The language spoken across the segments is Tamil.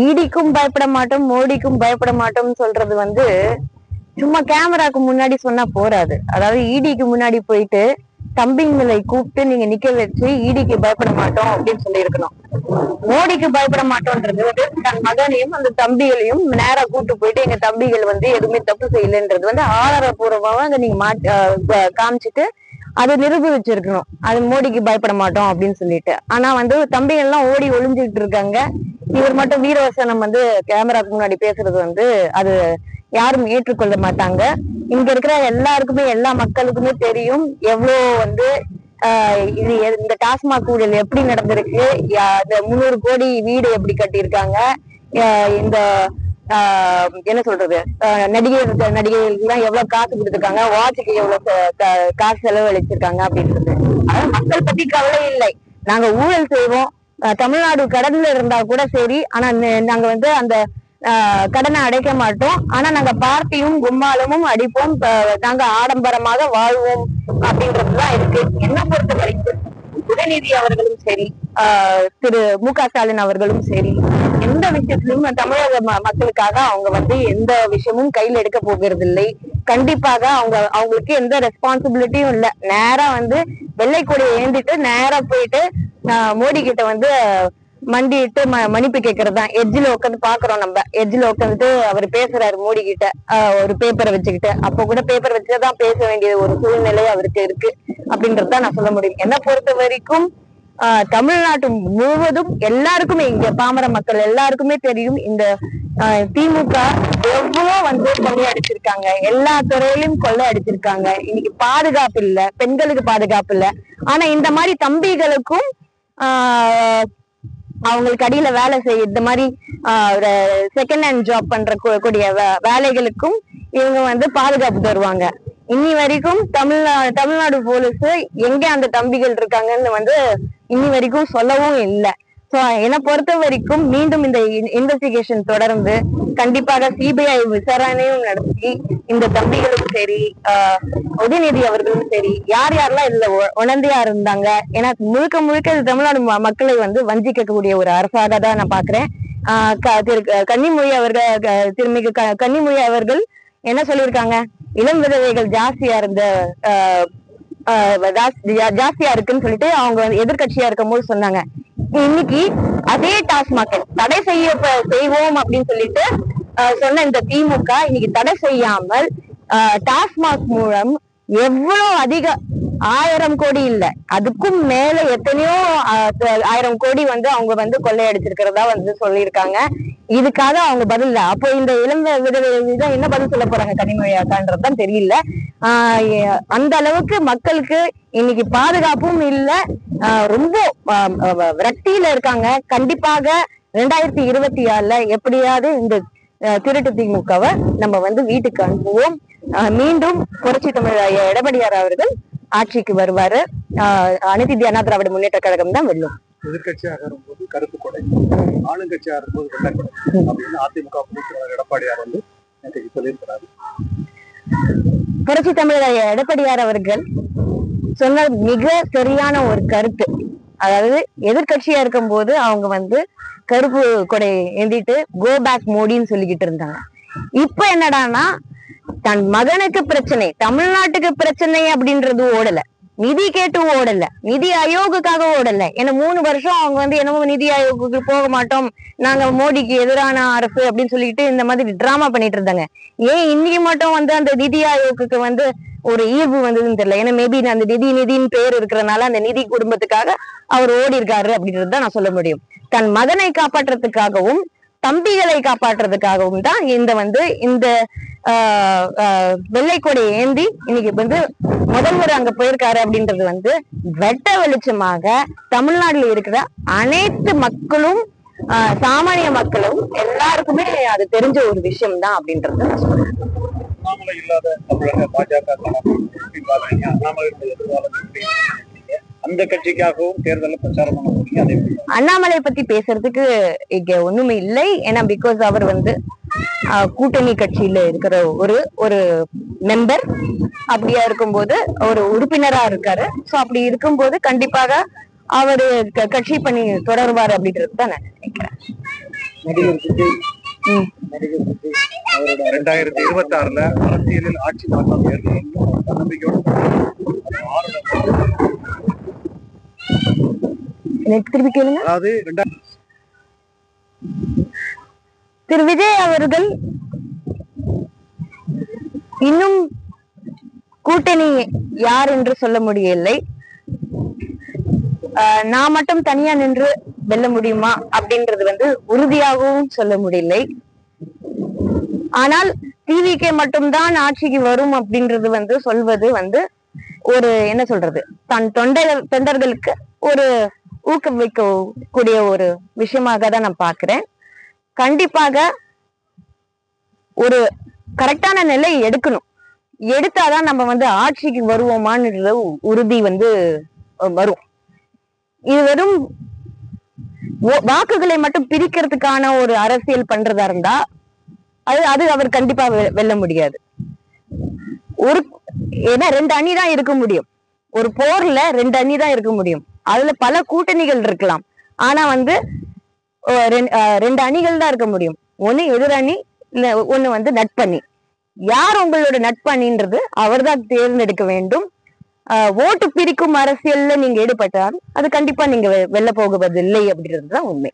ஈடிக்கும் பயப்பட மாட்டோம், மோடிக்கும் பயப்பட மாட்டோம்னு சொல்றது வந்து சும்மா கேமராக்கு முன்னாடி சொன்னா போறாது. அதாவது ஈடிக்கு முன்னாடி போயிட்டு தம்பிங்களை கூப்பிட்டு நீங்க நிக்க வச்சு ஈடிக்கு பயப்பட மாட்டோம் அப்படின்னு சொல்லி இருக்கணும். மோடிக்கு பயப்பட மாட்டோம்ன்றது வந்து தன் மகனையும் அந்த தம்பிகளையும் நேரா கூட்டு போயிட்டு எங்க தம்பிகள் வந்து எதுவுமே தப்பு செய்யலன்றது வந்து ஆதாரபூர்வமா அங்க நீங்க காமிச்சிட்டு அதை நிரூபிச்சிருக்கணும். அது மோடிக்கு பயப்பட மாட்டோம் அப்படின்னு சொல்லிட்டு. ஆனா வந்து தம்பிகள் எல்லாம் ஓடி ஒளிஞ்சுட்டு இருக்காங்க. இவர் மட்டும் வீரவசனம் வந்து கேமராக்கு முன்னாடி பேசுறது வந்து அது யாரும் ஏற்றுக்கொள்ள மாட்டாங்க. இங்க இருக்கிற எல்லாருக்குமே எல்லா மக்களுக்குமே தெரியும் எவ்வளவு வந்து இது இந்த டாஸ்மாக் ஊழல் எப்படி நடந்திருக்கு, இந்த 300 கோடி வீடு எப்படி கட்டியிருக்காங்க, இந்த என்ன சொல்றது நடிகைகளுக்கு எல்லாம் எவ்வளவு காசு கொடுத்துருக்காங்க, வாட்சுக்கு எவ்வளவு காசு செலவழிச்சிருக்காங்க அப்படின்றது. அதாவது மக்கள் பத்தி கவலை இல்லை. நாங்க ஊழல் செய்வோம், தமிழ்நாடு கடன்ல இருந்தா கூட சரி, ஆனா நாங்க வந்து அந்த கடனை அடைக்க மாட்டோம். ஆனா நாங்க பார்ட்டியும் கும்மாளமும் அடிப்போம், நாங்க ஆடம்பரமாக வாழ்வோம் அப்படின்றதுதான் இருக்கு. என்ன பொறுத்த வரைக்கும் உதயநிதி அவர்களும் சரி, திரு மு.க. ஸ்டாலின் அவர்களும் சரி, எந்த விஷயத்திலும் தமிழக மக்களுக்காக அவங்க வந்து எந்த விஷயமும் கையில் எடுக்க போகிறது இல்லை. கண்டிப்பாக அவங்களுக்கு எந்த ரெஸ்பான்சிபிலிட்டியும் இல்லை. நேரா வந்து வெள்ளை கொடியை ஏந்திட்டு நேரா போயிட்டு மோடி கிட்ட வந்து மண்டிட்டு மன்னிப்பு கேட்கறதுதான். எட்ஜில உட்காந்து பாக்குறோம், நம்ம எட்ஜில உட்காந்துட்டு அவர் பேசுறாரு மோடி கிட்ட ஒரு பேப்பரை வச்சுக்கிட்டு. அப்ப கூட பேப்பர் வச்சுதான் பேச வேண்டிய ஒரு சூழ்நிலை அவருக்கு இருக்கு அப்படின்றதுதான் நான் சொல்ல முடியும். என்னை பொறுத்த வரைக்கும் தமிழ்நாட்டு முழுவதும் எல்லாருக்குமே, இங்க பாமர மக்கள் எல்லாருக்குமே தெரியும் இந்த திமுக எவ்வளவு வந்து கொள்ளை அடிச்சிருக்காங்க, எல்லா துறையிலும் கொள்ளை அடிச்சிருக்காங்க. இன்னைக்கு பாதுகாப்பு இல்ல, பெண்களுக்கு பாதுகாப்பு இல்ல. ஆனா இந்த மாதிரி தம்பிகளுக்கும் அவங்களுக்கு அடியில வேலை செய்ய இந்த மாதிரி செகண்ட் ஹேண்ட் ஜாப் பண்ற கூடிய வேலைகளுக்கும் இவங்க வந்து பாதுகாப்பு தருவாங்க. இன்னி வரைக்கும் தமிழ்நாடு போலீஸ் எங்க அந்த தம்பிகள் இருக்காங்கன்னு வந்து இன்னி வரைக்கும் சொல்லவும் இல்லை. சோ என்னை பொறுத்த வரைக்கும் மீண்டும் இந்த இன்வெஸ்டிகேஷன் தொடர்ந்து கண்டிப்பாக சிபிஐ விசாரணையும் நடத்தி இந்த தம்பிகளும் சரி, உதயநிதி அவர்களும் சரி, யார் யாரெல்லாம் இதுல உணர்ந்தியா இருந்தாங்க. ஏன்னா முழுக்க முழுக்க தமிழ்நாடு மக்களை வந்து வஞ்சிக்கக்கூடிய ஒரு அரசாக தான் நான் பாக்குறேன். கன்னிமொழி அவர்கள் திருமிகு கன்னிமொழி அவர்கள் என்ன சொல்லியிருக்காங்க, இளம் விதவைகள் ஜாஸ்தியா இருக்குன்னு சொல்லிட்டு அவங்க எதிர்கட்சியா இருக்கும் போது சொன்னாங்க. இன்னைக்கு அதே டாஸ்மாக் தடை செய்வோம் அப்படின்னு சொல்லிட்டு சொன்ன இந்த திமுக இன்னைக்கு தடை செய்யாமல் டாஸ்மாக் மூலம் எவ்வளவு அதிக 1000 கோடி இல்ல, அதுக்கும் மேல எத்தனையோ 1000 கோடி வந்து அவங்க வந்து கொள்ளையடிச்சிருக்கிறதா வந்து சொல்லியிருக்காங்க. இதுக்காக அவங்க பதில் இல்ல. அப்போ இந்த இளம் விதவைதான் என்ன பதில் சொல்ல போறாங்க கனிமொழியாக்கான்றதுதான் தெரியல. அந்த அளவுக்கு மக்களுக்கு இன்னைக்கு பாதுகாப்பும் இல்ல, ரொம்ப விரக்தியில இருக்காங்க. கண்டிப்பாக 2026ல எப்படியாவது இந்த திருட்டு திமுகவை நம்ம வந்து வீட்டுக்கு அனுப்புவோம். மீண்டும் புரட்சி தமிழ் எடப்பாடியார் அவர்கள் ஆட்சிக்கு வருவாரு. அனைத்து இந்திய அண்ணா திராவிட முன்னேற்ற கழகம் தான் வெல்லும். எதிர்கட்சியாக இருக்கும்போது கருப்பு கொடை, ஆளுங்கட்சியாக இருக்கும்போது வெள்ளை கொடை அப்படின்னு அதிமுக பொதுச்செயலாளர் எடப்பாடியார் வந்து சொல்லியிருக்கிறாரு. புரட்சி தமிழர் எடப்பாடியார் அவர்கள் சொன்ன மிக சரியான ஒரு கருத்து. அதாவது எதிர்கட்சியா இருக்கும் போது அவங்க வந்து கருப்பு கொடை ஏந்திட்டு கோ பேக் மோடின்னு சொல்லிக்கிட்டு இருந்தாங்க. இப்ப என்னடானா தன் மகனுக்கு பிரச்சனை, தமிழ்நாட்டுக்கு பிரச்சனை அப்படின்றது ஓடல, நிதி கேட்டு ஓடல, நிதி ஆயோகுக்காக ஓடல. ஏன்னா 3 வருஷம் அவங்க வந்து என்னமோ நிதி ஆயோகுக்கு போக மாட்டோம், நாங்க மோடிக்கு எதிரான அரசு அப்படின்னு சொல்லிட்டு இந்த மாதிரி டிராமா பண்ணிட்டு இருந்தாங்க. ஏன் இன்னைக்கு மட்டும் வந்து அந்த நிதி ஆயோகுக்கு வந்து ஒரு ஈர்ப்பு வந்ததுன்னு தெரியல. ஏன்னா மேபி அந்த நிதின்னு பேர் இருக்கிறதுனால அந்த நிதி குடும்பத்துக்காக அவர் ஓடி இருக்காரு அப்படின்றதுதான் நான் சொல்ல முடியும். தன் மகனை காப்பாற்றுறதுக்காகவும் தம்பிகளை காப்பாற்றுறதுக்காகவும் தான் இந்த வெள்ளைக்கொடி ஏந்தி இன்னைக்கு வந்து முதல்வர் அங்க போயிருக்காரு அப்படின்றது வந்து வெட்ட வெளிச்சமாக தமிழ்நாட்டில் இருக்கிற அனைத்து மக்களும், சாமானிய மக்களும் எல்லாருக்குமே அது தெரிஞ்ச ஒரு விஷயம் தான் அப்படின்றது நான் சொல்றேன். அண்ணாமலை இல்லாத தமிழக பாஜக அந்த கட்சிக்காகவும் தேர்தலில் பிரச்சாரம் பண்ண போறீங்க. அதே அண்ணாமலை பத்தி பேசுறதுக்கு இங்க ஒண்ணுமே இல்லை. ஏன்னா பிகாஸ் அவர் வந்து கூட்டணி கட்சியில இருக்கிற ஒரு மெம்பர், அப்படியா இருக்கும்போது ஒரு உறுப்பினரா இருக்காரு. சோ அப்படி இருக்கும்போது கண்டிப்பாக அவரு கட்சி பணி தொடருவாரு அப்படின்றது தான் நான் நினைக்கிறேன். நடிகர் விஜய் நடிகர் விஜய் அவரோட 2026 அரசியலில் ஆட்சி மாற்றம் ஏற்படும் நம்பிக்கையோடு திருப்பி கேளுங்க. அதாவது திரு விஜய் அவர்கள் இன்னும் கூட்டணி யார் என்று சொல்ல முடியவில்லை. நான் மட்டும் தனியா நின்று வெல்ல முடியுமா அப்படின்றது வந்து உறுதியாகவும் சொல்ல முடியலை. ஆனால் டிவிகே மட்டும்தான் ஆட்சிக்கு வரும் அப்படின்றது வந்து சொல்வது வந்து ஒரு என்ன சொல்றது, தன் தொண்டர்களுக்கு ஒரு ஊக்குவிக்கக்கூடிய ஒரு விஷயமாக தான் நான் பாக்குறேன். கண்டிப்பாக ஒரு கரெக்டான நிலை எடுக்கணும். எடுத்தாதான் நம்ம வந்து ஆட்சிக்கு வருவோமான்னு உறுதி வந்து வரும். இது வெறும் வாக்குகளை மட்டும் பிரிக்கிறதுக்கான ஒரு அரசியல் பண்றதா இருந்தா அது அவர் கண்டிப்பா வெல்ல முடியாது. ஏன்னா 2 அணி தான் இருக்க முடியும். ஒரு போர்ல 2 அணி தான் இருக்க முடியும். அதுல பல கூட்டணிகள் இருக்கலாம். ஆனா வந்து 2 அணிகள் தான் இருக்க முடியும். ஒண்ணு எதிரணி, இல்ல ஒண்ணு வந்து நட்பணி. யார் உங்களோட நட்பணின்றது அவர் தான் தேர்ந்தெடுக்க வேண்டும். ஓட்டு பிரிக்கும் அரசியல்ல நீங்க ஈடுபட்டால் அது கண்டிப்பா நீங்க வெல்ல போகுவதில்லை அப்படின்றதுதான் உண்மை.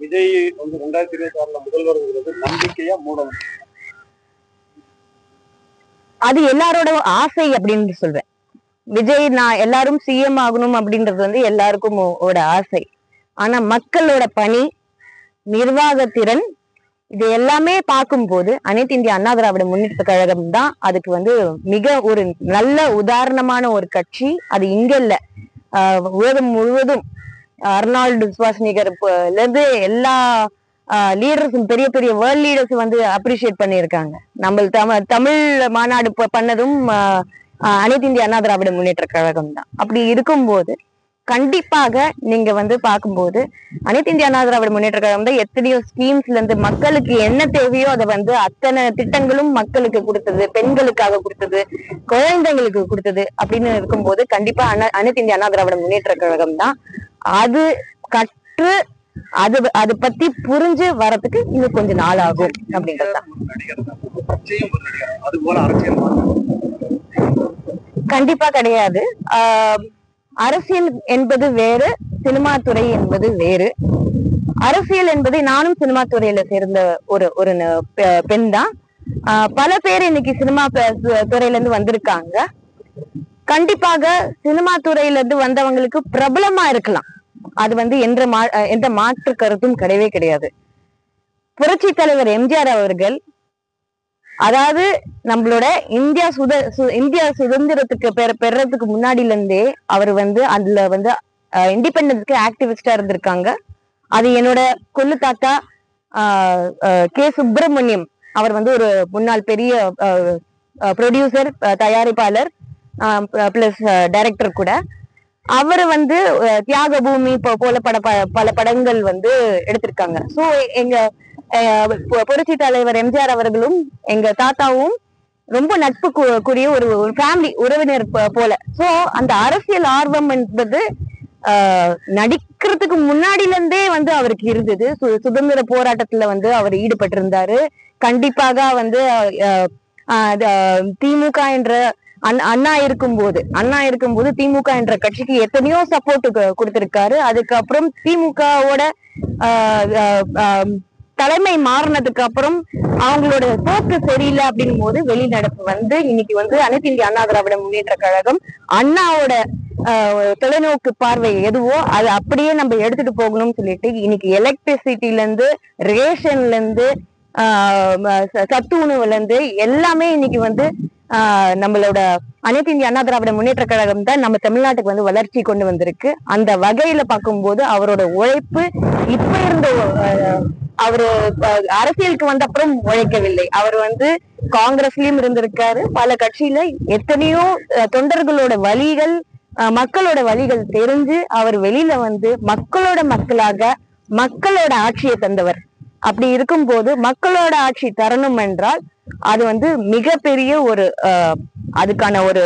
விஜய் வந்து 2026 முதல்வர் நம்பிக்கையா மூடம்? அது எல்லாரோட ஆசை அப்படின்னு சொல்றேன். விஜய் நான் எல்லாரும் சிஎம் ஆகணும் அப்படின்றது வந்து எல்லாருக்கும் ஆசை. ஆனா மக்களோட பணி, நிர்வாகத்திறன், இது எல்லாமே பார்க்கும்போது அனைத்து இந்திய அண்ணா திராவிட முன்னேற்ற கழகம் தான் அதுக்கு வந்து மிக ஒரு நல்ல உதாரணமான ஒரு கட்சி. அது இங்க இல்ல, உலகம் முழுவதும் அர்னால்டு சுவாஸ்னிகர்ல இருந்து எல்லா லீடர்ஸும், பெரிய பெரிய வேர்ல்ட் லீடர்ஸ் வந்து அப்ரிஷியேட் பண்ணியிருக்காங்க. நம்ம தமிழ் மாநாடு பண்ணதும் அனைத்து இந்திய அண்ணா திராவிட முன்னேற்ற கழகம் தான். அப்படி இருக்கும்போது கண்டிப்பாக நீங்க வந்து பார்க்கும்போது அனைத்து இந்திய அண்ணா திராவிட முன்னேற்ற கழகம் தான் எத்தனையோ ஸ்கீம்ஸ்ல இருந்து மக்களுக்கு என்ன தேவையோ அதை வந்து அத்தனை திட்டங்களும் மக்களுக்கு கொடுத்தது, பெண்களுக்காக கொடுத்தது, குழந்தைங்களுக்கு கொடுத்தது அப்படின்னு இருக்கும்போது கண்டிப்பா அனைத்து இந்திய அண்ணா திராவிட முன்னேற்ற கழகம் தான். அது கற்று அது பத்தி புரிஞ்சு வரதுக்கு இன்னும் கொஞ்சம் நாள் ஆகும் அப்படின்றதுதான். கண்டிப்பா கிடையாது. அரசியல் என்பது வேறு, சினிமா துறை என்பது வேறு. அரசியல் என்பது, நானும் சினிமா துறையில சேர்ந்த ஒரு பெண் தான். பல பேர் இன்னைக்கு சினிமா துறையில இருந்து வந்திருக்காங்க. கண்டிப்பாக சினிமா துறையில இருந்து வந்தவங்களுக்கு பிரபலமா இருக்கலாம். அது வந்து எந்த மாற்று கருத்தும் கிடையவே கிடையாது. புரட்சி தலைவர் எம்ஜிஆர் அவர்கள், அதாவது நம்மளோட இந்தியா சுதந்திரத்துக்கு பெறதுக்கு முன்னாடில இருந்தே அவர் வந்து அதுல வந்து இண்டிபெண்டன்ஸ்க்கு ஆக்டிவிஸ்டா இருந்திருக்காங்க. அது என்னோட கொள்ளு தாத்தா கே சுப்பிரமணியம் அவர் வந்து ஒரு முன்னாள் பெரிய ப்ரொடியூசர், தயாரிப்பாளர், பிளஸ் டைரக்டர் கூட. அவரு வந்து தியாக பூமி போல பல படங்கள் வந்து எடுத்திருக்காங்க. சோ எங்க புரட்சி தலைவர் எம்ஜிஆர் அவர்களும் எங்க தாத்தாவும் ரொம்ப நட்புக்குரிய ஒரு ஃபேமிலி உறவினர் போல. சோ அந்த அரசியல் ஆர்வம் என்பது நடிக்கிறதுக்கு முன்னாடில இருந்தே வந்து அவருக்கு இருந்தது. சுதந்திர போராட்டத்துல வந்து அவர் ஈடுபட்டிருந்தாரு. கண்டிப்பாக வந்து திமுக என்ற அண்ணா இருக்கும்போது திமுக என்ற கட்சிக்கு எத்தனையோ சப்போர்ட் கொடுத்திருக்காரு. அதுக்கப்புறம் திமுகவோட தலைமை மாறினதுக்கு அப்புறம் அவங்களோட போக்கு சரியில்லை அப்படின்னும் போது வெளிநடப்பு வந்து இன்னைக்கு வந்து அனைத்து இந்திய அண்ணா திராவிட முன்னேற்ற கழகம் அண்ணாவோட தொலைநோக்கு பார்வை எதுவோ அது அப்படியே நம்ம எடுத்துட்டு போகணும்னு சொல்லிட்டு இன்னைக்கு எலக்ட்ரிசிட்டில இருந்து, ரேஷன்ல இருந்து, சத்து உணவுல இருந்து எல்லாமே இன்னைக்கு வந்து நம்மளோட அனைத்து இந்திய அண்ணா திராவிட முன்னேற்ற கழகம் தான் நம்ம தமிழ்நாட்டுக்கு வந்து வளர்ச்சி கொண்டு வந்திருக்கு. அந்த வகையில பார்க்கும்போது அவரோட உழைப்பு இப்ப இருந்த அவரு அரசியலுக்கு வந்த அப்புறம் உழைக்கவில்லை. அவர் வந்து காங்கிரஸ்லயும் இருந்திருக்காரு, பல கட்சியில எத்தனையோ தொண்டர்களோட வழிகள், மக்களோட வழிகள் தெரிஞ்சு அவர் வெளியில வந்து மக்களாக மக்களோட ஆட்சியை தந்தவர். அப்படி இருக்கும்போது மக்களோட ஆட்சி தரணும் என்றால் அது வந்து மிகப்பெரிய ஒரு அதுக்கான ஒரு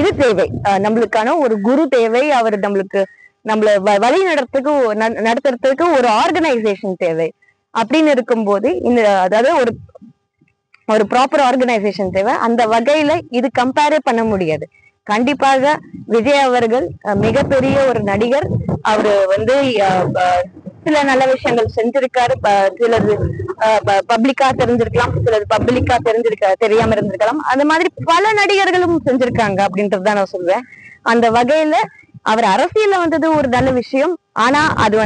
இது தேவை, நம்மளுக்கான ஒரு குரு தேவை. அவர் நம்மளுக்கு நம்மள வழி நடத்துறதுக்கு ஒரு ஆர்கனைசேஷன் தேவை. அப்படின்னு இருக்கும்போது இந்த அதாவது ஒரு ப்ராப்பர் ஆர்கனைசேஷன் தேவை. அந்த வகையில இது கம்பேரே பண்ண முடியாது. கண்டிப்பாக விஜய் அவர்கள் மிகப்பெரிய ஒரு நடிகர். அவரு சில நல்ல விஷயங்கள் செஞ்சிருக்காரு. சிலது பப்ளிக்கா தெரிஞ்சிருக்கலாம், சிலது பப்ளிக்கா தெரியாம இருந்திருக்கலாம். அந்த மாதிரி பல நடிகர்களும் செஞ்சிருக்காங்க அப்படின்றதுதான் நான் சொல்வேன். அந்த வகையில அவர் அரசியல்ல வந்தது ஒரு நல்ல விஷயம். ஆனா அது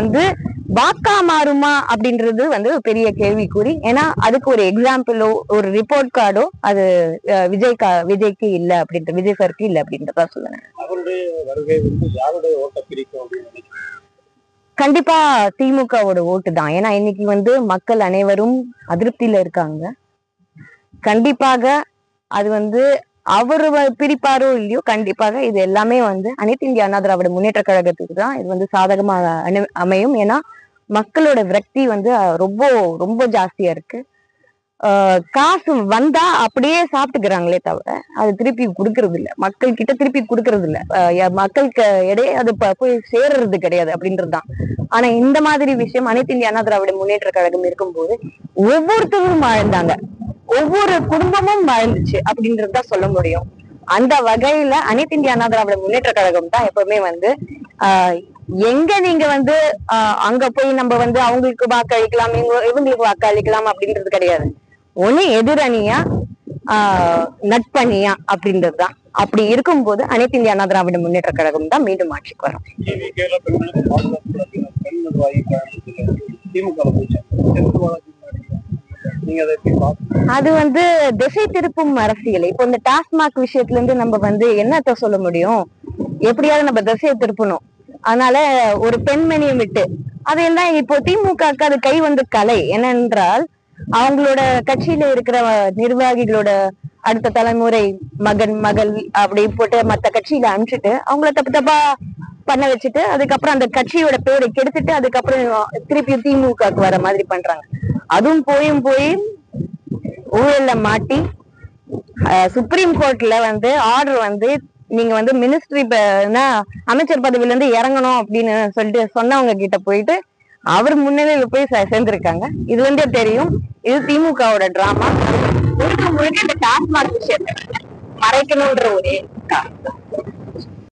வாக்கா மாறுமா அப்படின்றது பெரிய கேள்விக்குறி. ஏன்னா அதுக்கு ஒரு எக்ஸாம்பிளோ ஒரு ரிப்போர்ட் கார்டோ அது விஜய்க்கு இல்ல அப்படின்ற விஜய் சாருக்கு இல்ல அப்படின்றதா சொல்லுங்க. அவருடைய வருகை யாருடைய ஓட்ட பிரிக்கும் அப்படின்னு கண்டிப்பா திமுகவோட ஓட்டு தான். ஏன்னா இன்னைக்கு மக்கள் அனைவரும் அதிருப்தியில இருக்காங்க. கண்டிப்பாக அது அவரு பிரிப்பாரோ இல்லையோ, கண்டிப்பாக இது எல்லாமே அனைத்து இந்திய அண்ணா திராவிட முன்னேற்ற கழகத்துக்கு தான் இது சாதகமாக அமையும். ஏன்னா மக்களோட விரக்தி ரொம்ப ரொம்ப ஜாஸ்தியா இருக்கு. காசு வந்தா அப்படியே சாப்பிட்டுக்கிறாங்களே தவிர அது திருப்பி கொடுக்கறது இல்ல, மக்கள் கிட்ட திருப்பி கொடுக்கறது இல்ல. மக்களுக்கு இடையே அது போய் சேர்றது கிடையாது அப்படின்றதுதான். ஆனா இந்த மாதிரி விஷயம் அனைத்து இந்திய அண்ணா திராவிட முன்னேற்ற கழகம் இருக்கும்போது ஒவ்வொருத்தரும் வாழ்ந்தாங்க, ஒவ்வொரு குடும்பமும் வாழ்ந்துச்சு அப்படின்றதுதான் சொல்ல முடியும். அந்த வகையில அனைத்து இந்திய அண்ணா திராவிட முன்னேற்ற கழகம் தான் எப்பவுமே எங்க நீங்க அங்க போய் நம்ம அவங்களுக்கு வாக்களிக்கலாம், இவங்களுக்கு வாக்களிக்கலாம் அப்படின்றது கிடையாது. ஒண்ணு எதிரணியா நட்பணியா அப்படின்றதுதான். அப்படி இருக்கும்போது அனைத்து இந்திய அண்ணா திராவிட முன்னேற்ற கழகம் தான் மீண்டும் ஆட்சிக்கு வரும். அது திசை திருப்பும் அரசியல். இப்போ இந்த டாஸ்மாக் விஷயத்துல இருந்து நம்ம என்னத்த சொல்ல முடியும்? எப்படியாவது நம்ம திசையை திருப்பணும். அதனால ஒரு பெண்மணியை விட்டு அதையெல்லாம் இப்போ திமுக அது கை கலை என்னென்றால் அவங்களோட கட்சியில இருக்கிற நிர்வாகிகளோட அடுத்த தலைமுறை மகன் மகள் அப்படி போட்டு மத்த கட்சியில அனுப்பிச்சுட்டு அவங்கள தப்பு தப்பா பண்ண வச்சுட்டு அதுக்கப்புறம் அந்த கட்சியோட பேரை கெடுத்துட்டு அதுக்கப்புறம் திருப்பி திமுகக்கு வர மாதிரி பண்றாங்க. அதுவும் போய் ஊழல்ல மாட்டி சுப்ரீம் கோர்ட்ல ஆர்டர் நீங்க மினிஸ்ட்ரி அமைச்சர் பதவியில இருந்து இறங்கணும் அப்படின்னு சொல்லிட்டு சொன்னவங்க கிட்ட போயிட்டு அவர் முன்னிலையில போய் சேர்ந்திருக்காங்க. இது தெரியும், இது திமுகவோட டிராமா. முழுக்க முழுக்க இந்த டாஸ்மாக் விஷயத்தை மறைக்கணும்ன்ற ஒரே காரணம்.